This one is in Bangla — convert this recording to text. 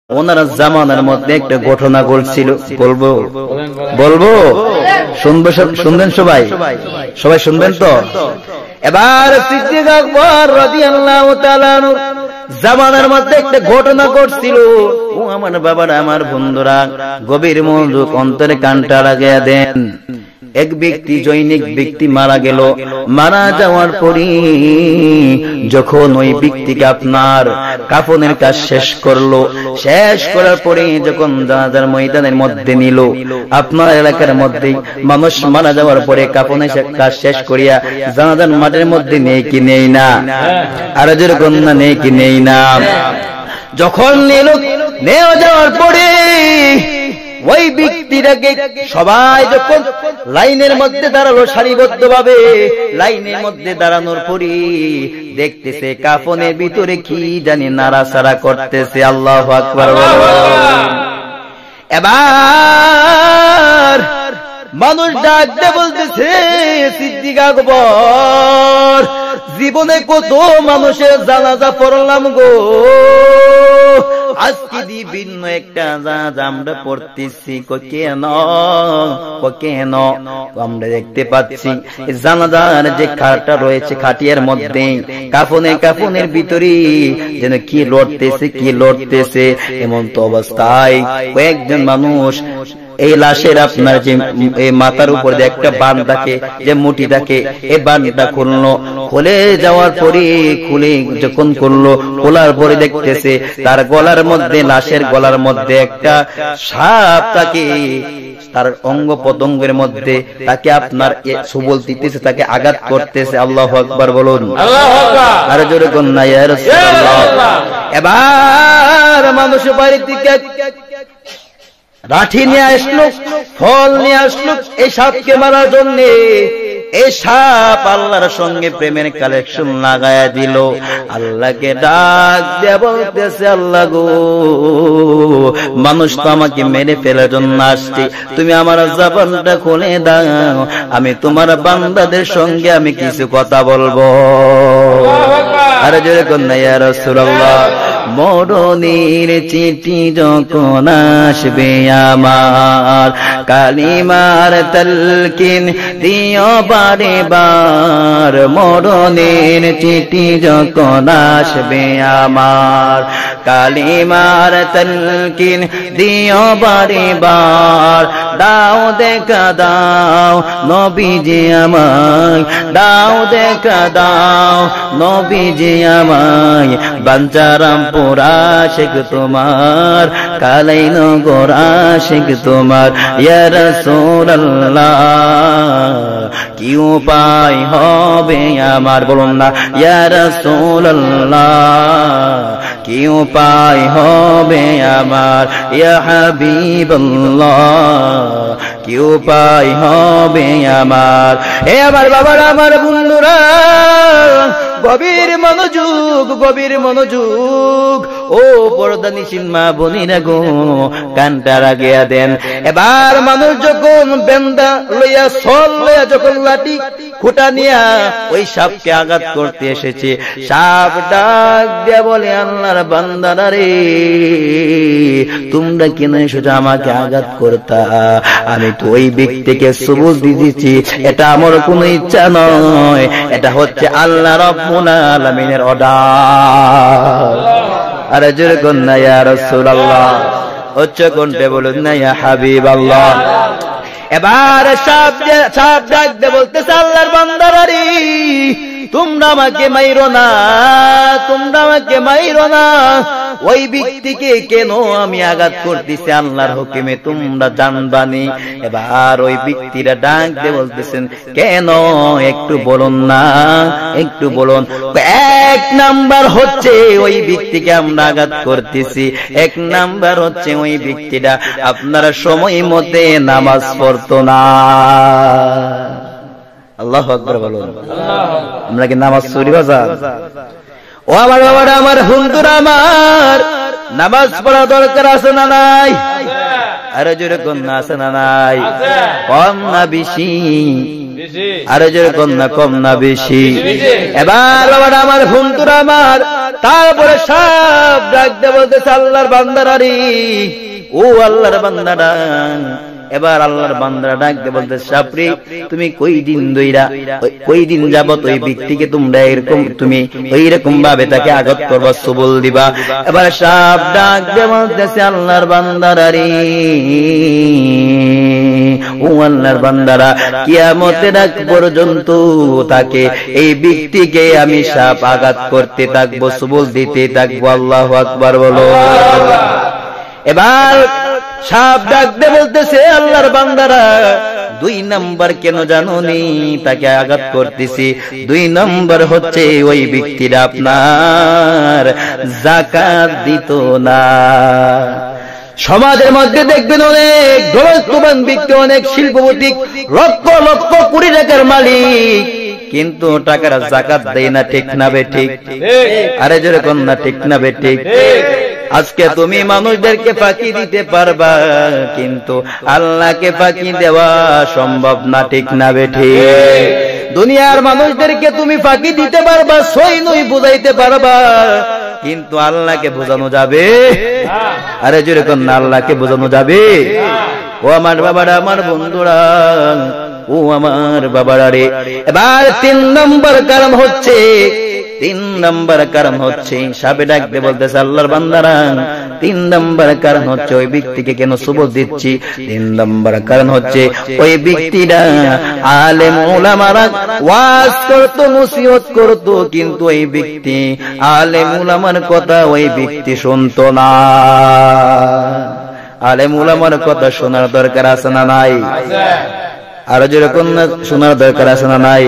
ওনার জামানার মধ্যে একটা ঘটনা ঘটছিল, বলবো বলবো শুনবেন সবাই শুনবেন তো। এবার সিদ্দিক আকবর রাদিয়াল্লাহু তাআলা জামানার মধ্যে একটা ঘটনা ঘটছিল। ও আমার বাবারা, আমার বন্ধুরা, গভীর মনোযোগ অন্তরে কানটা লাগাইয়া দেন। এক ব্যক্তি, জৈনিক ব্যক্তি মারা গেল। মারা যাওয়ার পরে যখন ওই ব্যক্তিকে আপনার কাফনের কাজ শেষ করলো, শেষ করার পরে যখন জানাজার ময়দানের মধ্যে নিল, আপনার এলাকার মধ্যে মানুষ মারা যাওয়ার পরে কাফনের কাজ শেষ করিয়া জানাজার মাঠের মধ্যে নেই কি নেই না? আর যেরকম না, নেই কি নেই না? যখন নিল, নেওয়া যাওয়ার পরে ওই ব্যক্তিটাকে সবাই যখন লাইনের মধ্যে দাঁড়ালো, সারিবদ্ধভাবে লাইনের মধ্যে দাঁড়ানোর পরে দেখতেছে কাফনের ভিতরে কি জানি নাড়াচাড়া করতেছে। আল্লাহু আকবার। এবার মানুষ ডাক দিয়ে বলতেছে, সিদ্দিক আকবর, জীবনে কত মানুষের জানাজা পড়লাম গো, আজকে ভিন্ন একটা জানাজা আমরা পড়তেছি। কেন আমরা দেখতে পাচ্ছি জানাজার যে খাটটা রয়েছে, খাটিয়ার মধ্যে কাফনের ভিতরে যেন কি লড়তেছে। এমন তো অবস্থায় কয়েকজন মানুষ এই লাশের আপনার যে মাথার উপর যে একটা বান থাকে, যে মুঠি থাকে, এই বানটা খুলে যাওয়ার পরে যখন খোলার পরে দেখতেছে তার গলার মধ্যে, লাশের গলার মধ্যে একটা সাপ থাকে। তার অঙ্গ প্রত্যঙ্গের মধ্যে তাকে আপনার সবল দিতেছে, তাকে আঘাত করতেছে। আল্লাহু আকবার বলুন। আর জোরে কন্যা ইয়া রাসূলুল্লাহ। এবার মানুষ বাড়ি থেকে লাঠি নিয়ে আসলো, ফল নিয়ে আসলো এই সাপকে মারার জন্য। এই সাপ আল্লাহর সঙ্গে প্রেমের কালেকশন লাগায়া দিল। আল্লাহকে ডাক দিয়ে বলতেছে, আল্লাহ গো, মানুষ তো আমাকে মেরে ফেলার জন্য আসছে, তুমি আমার জবানটা খুলে দাও, আমি তোমার বান্দাদের সঙ্গে আমি কিছু কথা বলবো। আরে জোরে কন্যা ইয়া রাসূলুল্লাহ। মরণের চিঠি যখন আসবে আমার, কালিমার তালকিন দিও বারে বার। মরণের চিঠি যখন আসবে আমার, কালিমার তালকিন দিও বারে বার। দাও দেখা দাও নবীজি আমায়, দাও দেখা দাও নবীজি আমায়। বাঞ্চারামপুর আশিক তোমার, কালাইনগর আশিক তোমার। ইয়া রাসূলুল্লাহ, কি উপায় হবে আমার, বলুন না ইয়া রাসূলুল্লাহ, কি উপায় হবে আমার। ইয়া হাবিবাল্লাহ, কি উপায় হবে আমার। এ আমার বাবারা, আমার বন্ধুরা, গভীর মনোযোগ ও পর্দানিশীন মা বোনেরা গো, কানটা লাগিয়া দেন। এবার মানুষ যখন বেন্দা লইয়া, সল লইয়া, যখন লাঠি খুঁটা নিয়া ওই সাপকে আঘাত করতে এসেছে, সাপ ডাক দিয়া বলে, আল্লাহর বান্দারা রে, তোমরা কেন এসেছো আমাকে আঘাত করতা? আমি তো ওই ব্যক্তিকে সবুজ দিয়েছি, এটা আমার কোনো ইচ্ছা নয়, এটা হচ্ছে আল্লাহ রাব্বুল আলামিনের অর্ডার। আরে জোরে কন্যা ইয়া রাসূলুল্লাহ, উচ্চ কণ্ঠে বলুন না ইয়া হাবিবাল্লাহ। এবার সাপ ডাক দিয়ে বলতেছে, আল্লাহর বান্দারা রে, তোমরা আমাকে মাইরো না, তোমরা আমাকে মাইরো না। ওই ব্যক্তিকে কেন আমি আঘাত করতেছি আল্লাহর হুকুমে তোমরা জানবানি। এবার ওই ব্যক্তিরা ডাক দিয়ে বলতেছেন, কেন একটু বলুন না, একটু বলুন। এক নাম্বার হচ্ছে ওই ব্যক্তিকে আমরা আঘাত করতেছি, এক নাম্বার হচ্ছে ওই ব্যক্তিটা আপনারা সময় মতে নামাজ পড়তো না। আল্লাহু আকবার বলুন। আমরা কি নামাজ পড়ি বাজার? ও আমার বাবারা, আমার বন্ধুরা, আমার নামাজ পড়া দরকার আছে না নাই? আরো জোরে কন্যা আছে না নাই? কম না বেশি? আরো জোরে কন্যা কম না বেশি? এবার আমার বন্ধুরা আমার, তারপরে সব ডাকতে বলতেছে আল্লাহর বান্দারা রে, ও আল্লাহর বান্দারা। এবার আল্লাহর বান্দারা ডাকতে বলতেছে সাপরি, তুমি কই দিন যাবত ওই ব্যক্তিকে তোমরা এরকম তুমি ওইরকম ভাবে তাকে আঘাত করবা, সবল দিবা। এবার সাপ ডাকতে বলতেছে আল্লাহর বান্দারা রে, ও আল্লাহর বান্দারা, কিয়ামতের আগ পর্যন্ত তাকে এই ব্যক্তিকে আমি সাপ আঘাত করতে থাকবো, সবল দিতে থাকবো। আল্লাহু আকবার বলো। এবার সাপ ডাকতে বলতেছে আল্লাহর বান্দারা, 2 নম্বর কেন জানোনি তাকে আঘাত করতেছি? 2 নম্বর হচ্ছে ওই ব্যক্তিরা আপনার যাকাত দিত না। সমাজের মধ্যে দেখবেন অনেক ধনবান ব্যক্তি, অনেক শিল্পপতি, লক্ষ লক্ষ কোটি টাকার মালিক, কিন্তু টাকার যাকাত দেয় না। ঠিক না বে ঠিক? আরে যেরকম না, ঠিক না বে ঠিক? আজকে তুমি মানুষদেরকে ফাঁকি দিতে পারবা, কিন্তু আল্লাহকে ফাঁকি দেওয়া সম্ভব না। ঠিক না বে ঠিক? দুনিয়ার মানুষদেরকে তুমি ফাঁকি দিতে পারবা, সই নই বুঝাইতে পারবা, কিন্তু আল্লাহকে বোঝানো যাবে? আরে যেরকম না, আল্লাহকে বোঝানো যাবে? ও আমার বাবারা, আমার বন্ধুরা, ও আমার বাবারা রে। এবার 3 নম্বর কারণ হচ্ছে, 3 নম্বর কারণ হচ্ছে সাপে ডাকতে বলতেছে আল্লাহর বান্দারা, 3 নম্বর কারণ হচ্ছে ওই ব্যক্তিকে কেন সবল দিচ্ছি? 3 নম্বর কারণ হচ্ছে ওই ব্যক্তিরা আলেম উলামারা ওয়াজ করত, নসিহত করত, কিন্তু ওই ব্যক্তি আলেম উলামার কথা ওই ব্যক্তি শুনতো না। আলেম উলামার কথা শোনার দরকার আছে না নাই? আরো যেরকম শোনার দরকার আছে না নাই?